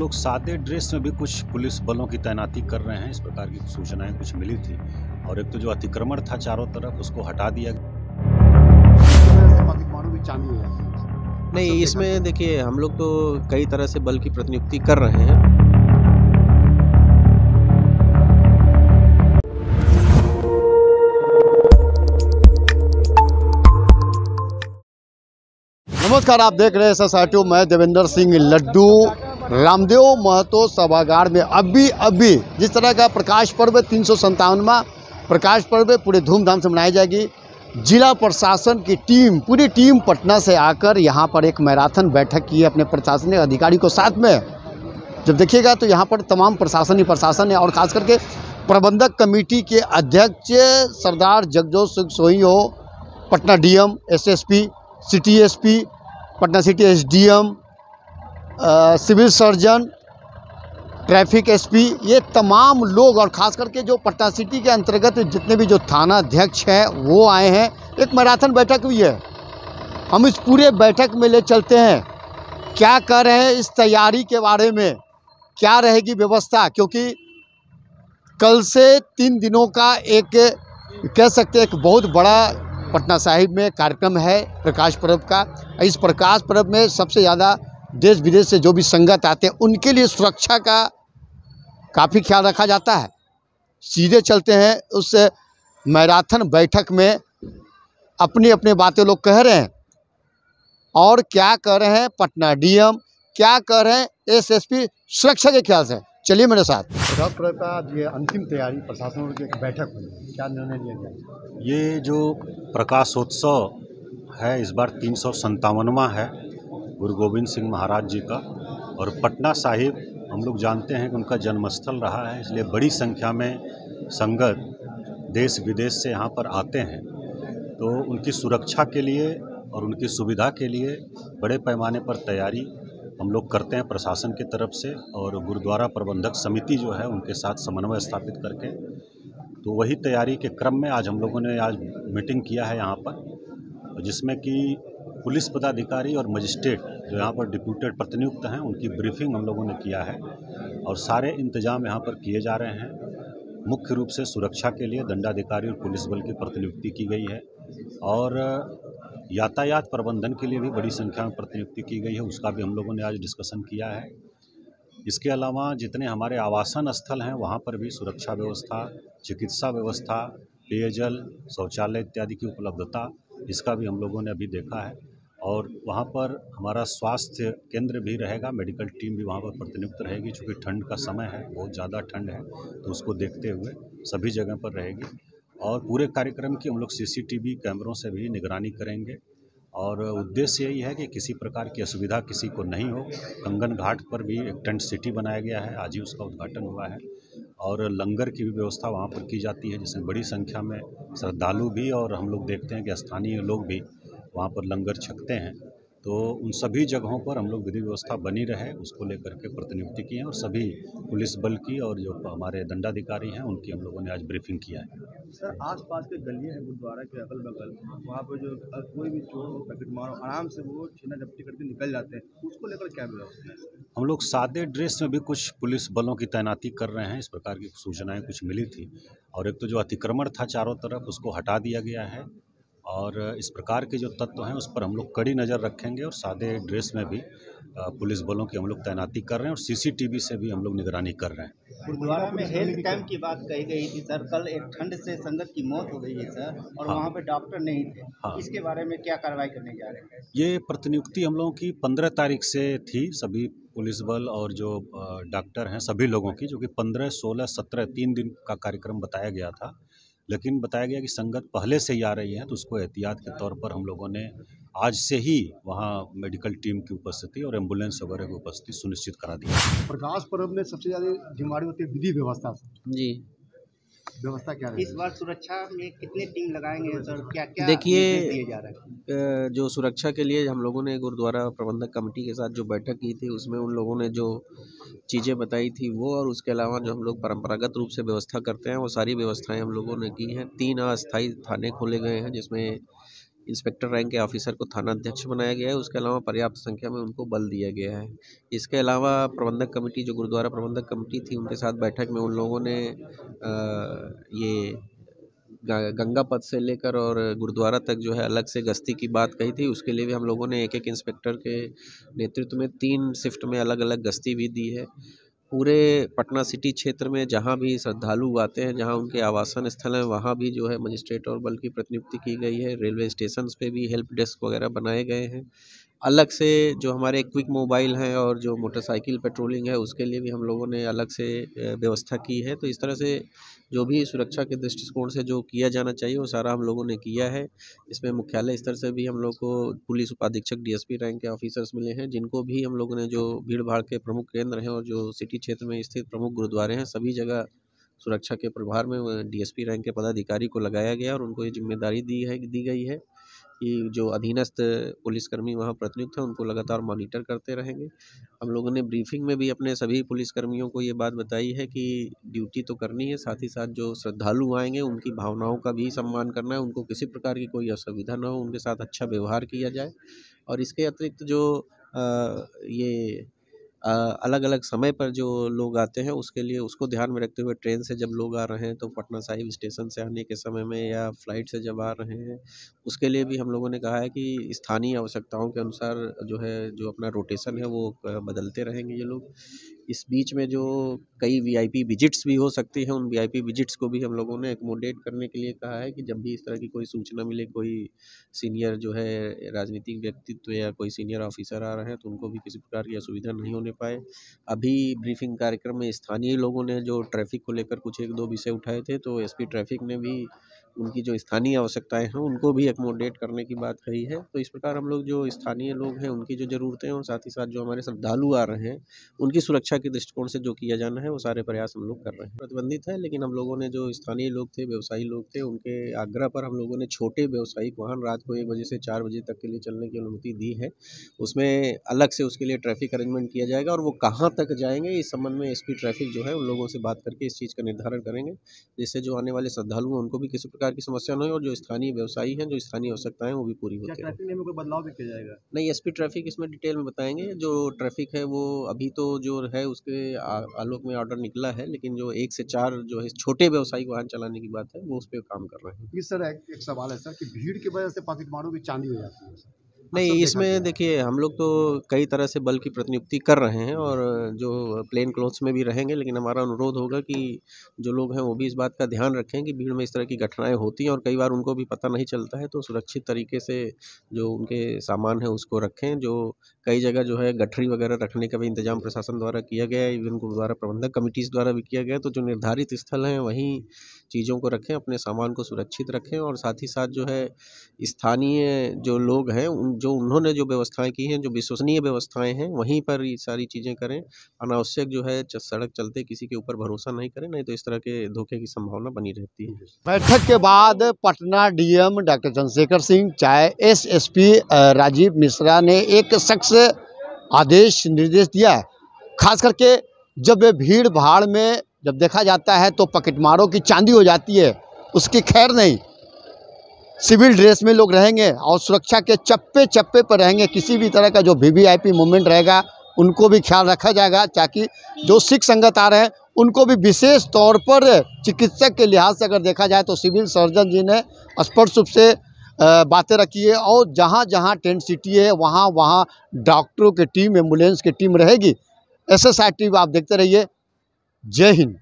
लोग सादे ड्रेस में भी कुछ पुलिस बलों की तैनाती कर रहे हैं, इस प्रकार की सूचनाएं कुछ मिली थी। और एक तो जो अतिक्रमण था चारों तरफ, उसको हटा दिया गया। नहीं, इसमें देखिए हम लोग तो कई तरह से बल की प्रतिनियुक्ति कर रहे हैं। नमस्कार, आप देख रहे हैं SSR2। मैं देवेंद्र सिंह लड्डू रामदेव महतो सभागार में अभी जिस तरह का प्रकाश पर्व 357वां प्रकाश पर्व पूरे धूमधाम से मनाई जाएगी। जिला प्रशासन की टीम, पूरी टीम पटना से आकर यहाँ पर एक मैराथन बैठक की है अपने प्रशासनिक अधिकारी को साथ में। जब देखिएगा तो यहाँ पर तमाम प्रशासन है और खास करके प्रबंधक कमेटी के अध्यक्ष सरदार जगजोत सिंह सोही हो, Patna DM, SSP, city SP, Patna city SDM, civil surgeon, traffic SP, ये तमाम लोग और ख़ास करके जो पटना सिटी के अंतर्गत जितने भी जो थाना अध्यक्ष हैं वो आए हैं। एक मैराथन बैठक हुई है, हम इस पूरे बैठक में ले चलते हैं। क्या कर रहे हैं इस तैयारी के बारे में, क्या रहेगी व्यवस्था, क्योंकि कल से 3 दिनों का एक कह सकते हैं एक बहुत बड़ा पटना साहिब में कार्यक्रम है प्रकाश पर्व का। इस प्रकाश पर्व में सबसे ज़्यादा देश विदेश से जो भी संगत आते हैं उनके लिए सुरक्षा का काफ़ी ख्याल रखा जाता है। सीधे चलते हैं उस मैराथन बैठक में, अपनी अपनी बातें लोग कह रहे हैं और क्या कर रहे हैं पटना DM, क्या कर रहे हैं SSP सुरक्षा के ख्याल से। चलिए मेरे साथ। प्रकाश पर्व का ये अंतिम तैयारी प्रशासन की एक बैठक हुई, क्या निर्णय लिया गया? ये जो प्रकाशोत्सव है इस बार 357वां है गुरु गोविंद सिंह महाराज जी का। और पटना साहिब हम लोग जानते हैं कि उनका जन्मस्थल रहा है, इसलिए बड़ी संख्या में संगत देश विदेश से यहाँ पर आते हैं। तो उनकी सुरक्षा के लिए और उनकी सुविधा के लिए बड़े पैमाने पर तैयारी हम लोग करते हैं प्रशासन की तरफ से। और गुरुद्वारा प्रबंधक समिति जो है उनके साथ समन्वय स्थापित करके, तो वही तैयारी के क्रम में आज हम लोगों ने मीटिंग किया है यहाँ पर, जिसमें कि पुलिस पदाधिकारी और मजिस्ट्रेट जो यहाँ पर डिप्यूटेड प्रतिनियुक्त हैं उनकी ब्रीफिंग हम लोगों ने किया है। और सारे इंतजाम यहाँ पर किए जा रहे हैं। मुख्य रूप से सुरक्षा के लिए दंडाधिकारी और पुलिस बल की प्रतिनियुक्ति की गई है और यातायात प्रबंधन के लिए भी बड़ी संख्या में प्रतिनियुक्ति की गई है, उसका भी हम लोगों ने आज डिस्कशन किया है। इसके अलावा जितने हमारे आवासन स्थल हैं वहाँ पर भी सुरक्षा व्यवस्था, चिकित्सा व्यवस्था, पेयजल, शौचालय इत्यादि की उपलब्धता, इसका भी हम लोगों ने अभी देखा है। और वहाँ पर हमारा स्वास्थ्य केंद्र भी रहेगा, मेडिकल टीम भी वहाँ पर प्रतिनियुक्त रहेगी। चूँकि ठंड का समय है, बहुत ज़्यादा ठंड है, तो उसको देखते हुए सभी जगह पर रहेगी। और पूरे कार्यक्रम की हम लोग CCTV कैमरों से भी निगरानी करेंगे। और उद्देश्य यही है कि किसी प्रकार की असुविधा किसी को नहीं हो। कंगन घाट पर भी एक टेंट सिटी बनाया गया है, आज ही उसका उद्घाटन हुआ है। और लंगर की भी व्यवस्था वहाँ पर की जाती है, जिसमें बड़ी संख्या में श्रद्धालु भी और हम लोग देखते हैं कि स्थानीय लोग भी वहाँ पर लंगर छकते हैं। तो उन सभी जगहों पर हम लोग विधि व्यवस्था बनी रहे उसको लेकर के प्रतिनियुक्ति की है। और सभी पुलिस बल की और जो हमारे दंडाधिकारी हैं उनकी हम लोगों ने आज ब्रीफिंग किया है। सर, आसपास के गलियां हैं गुरुद्वारा के अगल बगल, वहाँ पर जो कोई भी चोर हो, पैकेट मारो, आराम से वो छीना झपटी करके निकल जाते हैं, उसको लेकर क्या व्यवस्था है? हम लोग सादे ड्रेस में भी कुछ पुलिस बलों की तैनाती कर रहे हैं, इस प्रकार की सूचनाएं कुछ मिली थी। और एक तो जो अतिक्रमण था चारों तरफ, उसको हटा दिया गया है। और इस प्रकार के जो तत्व हैं उस पर हम लोग कड़ी नज़र रखेंगे। और सादे ड्रेस में भी पुलिस बलों की हम लोग तैनाती कर रहे हैं और CCTV से भी हम लोग निगरानी कर रहे हैं। गुरुद्वारा में हेल्थ कैंप की बात कही गई थी सर, कल एक ठंड से संगत की मौत हो गई है सर, और हाँ। वहाँ पे डॉक्टर नहीं थे। हाँ। इसके बारे में क्या कार्रवाई करने जा रहे हैं? ये प्रतिनियुक्ति हम लोगों की 15 तारीख से थी, सभी पुलिस बल और जो डॉक्टर हैं सभी लोगों की, जो कि 15, 16, 17 3 दिन का कार्यक्रम बताया गया था। लेकिन बताया गया कि संगत पहले से ही आ रही है, तो उसको एहतियात के तौर पर हम लोगों ने आज से ही वहाँ मेडिकल टीम की उपस्थिति और एम्बुलेंस वगैरह की उपस्थिति सुनिश्चित करा दी। प्रकाश पर्व में सबसे ज़्यादा जिम्मेदारी होती है विधि व्यवस्था से। जी, व्यवस्था क्या इस बार सुरक्षा में कितनी टीम लगाएंगे सर, क्या क्या देखिए, निर्देश दिए जा रहे हैं? जो सुरक्षा के लिए हम लोगों ने गुरुद्वारा प्रबंधक कमेटी के साथ जो बैठक की थी उसमें उन लोगों ने जो चीज़ें बताई थी वो, और उसके अलावा जो हम लोग परंपरागत रूप से व्यवस्था करते हैं वो सारी व्यवस्थाएं हम लोगों ने की हैं। 3 अस्थायी थाने खोले गए हैं, जिसमें इंस्पेक्टर रैंक के ऑफिसर को थाना अध्यक्ष बनाया गया है। उसके अलावा पर्याप्त संख्या में उनको बल दिया गया है। इसके अलावा प्रबंधक कमेटी, जो गुरुद्वारा प्रबंधक कमेटी थी, उनके साथ बैठक में उन लोगों ने ये गंगा पथ से लेकर और गुरुद्वारा तक जो है अलग से गश्ती की बात कही थी। उसके लिए भी हम लोगों ने एक इंस्पेक्टर के नेतृत्व में 3 शिफ्ट में अलग अलग गश्ती भी दी है। पूरे पटना सिटी क्षेत्र में जहाँ भी श्रद्धालु आते हैं, जहाँ उनके आवासन स्थल हैं, वहाँ भी जो है मजिस्ट्रेट और बल की प्रतिनियुक्ति की गई है। रेलवे स्टेशन पे भी हेल्प डेस्क वगैरह बनाए गए हैं। अलग से जो हमारे क्विक मोबाइल हैं और जो मोटरसाइकिल पेट्रोलिंग है, उसके लिए भी हम लोगों ने अलग से व्यवस्था की है। तो इस तरह से जो भी सुरक्षा के दृष्टिकोण से जो किया जाना चाहिए वो सारा हम लोगों ने किया है। इसमें मुख्यालय स्तर से भी हम लोग को पुलिस उपाधीक्षक डीएसपी रैंक के ऑफिसर्स मिले हैं, जिनको भी हम लोगों ने, जो भीड़ भाड़ के प्रमुख केंद्र हैं और जो सिटी क्षेत्र में स्थित प्रमुख गुरुद्वारे हैं, सभी जगह सुरक्षा के प्रभार में डीएसपी रैंक के पदाधिकारी को लगाया गया और उनको ये जिम्मेदारी दी गई है कि जो अधीनस्थ पुलिसकर्मी वहाँ प्रतिनियुक्त हैं उनको लगातार मॉनिटर करते रहेंगे। हम लोगों ने ब्रीफिंग में भी अपने सभी पुलिसकर्मियों को ये बात बताई है कि ड्यूटी तो करनी है, साथ ही साथ जो श्रद्धालु आएंगे उनकी भावनाओं का भी सम्मान करना है, उनको किसी प्रकार की कोई असुविधा न हो, उनके साथ अच्छा व्यवहार किया जाए। और इसके अतिरिक्त जो ये अलग अलग समय पर जो लोग आते हैं, उसके लिए उसको ध्यान में रखते हुए ट्रेन से जब लोग आ रहे हैं तो पटना साहिब स्टेशन से आने के समय में या फ्लाइट से जब आ रहे हैं, उसके लिए भी हम लोगों ने कहा है कि स्थानीय आवश्यकताओं के अनुसार जो है, जो अपना रोटेशन है वो बदलते रहेंगे ये लोग। इस बीच में जो कई वीआईपी विजिट्स भी हो सकती हैं, उन वीआईपी विजिट्स को भी हम लोगों ने एकमोडेट करने के लिए कहा है कि जब भी इस तरह की कोई सूचना मिले, कोई सीनियर जो है राजनीतिक व्यक्तित्व या कोई सीनियर ऑफिसर आ रहे हैं, तो उनको भी किसी प्रकार की असुविधा नहीं होने पाए। अभी ब्रीफिंग कार्यक्रम में स्थानीय लोगों ने जो ट्रैफिक को लेकर कुछ 1-2 विषय उठाए थे, तो एसपी ट्रैफिक ने भी उनकी जो स्थानीय आवश्यकताएं हैं उनको भी एकमोडेट करने की बात कही है। तो इस प्रकार हम लोग जो स्थानीय लोग हैं उनकी जो ज़रूरतें हैं और साथ ही साथ जो हमारे श्रद्धालु आ रहे हैं उनकी सुरक्षा के दृष्टिकोण से जो किया जाना है वो सारे प्रयास हम लोग कर रहे हैं। प्रतिबंधित है, लेकिन हम लोगों ने जो स्थानीय लोग थे, व्यवसायी लोग थे, उनके आग्रह पर हम लोगों ने छोटे व्यावसायिक वाहन रात को 1 बजे से 4 बजे तक के लिए चलने की अनुमति दी है। उसमें अलग से उसके लिए ट्रैफिक अरेंजमेंट किया जाएगा और वो कहाँ तक जाएंगे इस संबंध में एसपी ट्रैफिक जो है उन लोगों से बात करके इस चीज़ का निर्धारण करेंगे, जिससे जो आने वाले श्रद्धालु हैं उनको भी किसी प्रकार की समस्या न हो और जो स्थानीय व्यवसायी हैं, जो स्थानीय आवश्यकताएं वो भी पूरी होती हैं। ट्रैफिक नियम में कोई बदलाव भी किया जाएगा? नहीं, एसपी ट्रैफिक इसमें डिटेल में बताएंगे। जो ट्रैफिक है वो अभी तो जो है उसके आलोक में ऑर्डर निकला है, लेकिन जो 1 से 4 जो है छोटे व्यवसायिक वाहन चलाने की बात है वो उस पर काम कर रहे हैं। ये सर एक सवाल है सर कि भीड़ की वजह से पॉकेटमारों की चांदी हो जाती है। नहीं, इसमें देखिए हम लोग तो कई तरह से बल की प्रतिनियुक्ति कर रहे हैं और जो प्लेन क्लोथ्स में भी रहेंगे, लेकिन हमारा अनुरोध होगा कि जो लोग हैं वो भी इस बात का ध्यान रखें कि भीड़ में इस तरह की घटनाएं होती हैं और कई बार उनको भी पता नहीं चलता है, तो सुरक्षित तरीके से जो उनके सामान है उसको रखें। जो कई जगह जो है गठरी वगैरह रखने का भी इंतजाम प्रशासन द्वारा किया गया है, इवन गुरुद्वारा प्रबंधक कमेटीज़ द्वारा भी किया गया है। तो जो निर्धारित स्थल हैं वहीं चीज़ों को रखें, अपने सामान को सुरक्षित रखें और साथ ही साथ जो है स्थानीय जो लोग हैं जो उन्होंने जो व्यवस्थाएं की हैं, जो विश्वसनीय व्यवस्थाएं हैं, वहीं पर ये सारी चीज़ें करें। अनावश्यक जो है सड़क चलते किसी के ऊपर भरोसा नहीं करें, नहीं तो इस तरह के धोखे की संभावना बनी रहती है। बैठक के बाद पटना डीएम डॉक्टर चंद्रशेखर सिंह, चाहे एसएसपी राजीव मिश्रा ने एक सख्त आदेश निर्देश दिया है। खास करके जब भीड़ भाड़ में जब देखा जाता है तो पॉकेटमारों की चांदी हो जाती है, उसकी खैर नहीं। सिविल ड्रेस में लोग रहेंगे और सुरक्षा के चप्पे चप्पे पर रहेंगे। किसी भी तरह का जो वीवीआईपी मूवमेंट रहेगा उनको भी ख्याल रखा जाएगा, ताकि जो सिख संगत आ रहे हैं उनको भी विशेष तौर पर चिकित्सक के लिहाज से अगर देखा जाए तो सिविल सर्जन जी ने स्पष्ट रूप से बातें रखी है और जहाँ जहाँ टेंट सिटी है वहाँ वहाँ डॉक्टरों की टीम, एम्बुलेंस की टीम रहेगी। SSI टीवी आप देखते रहिए। जय हिंद।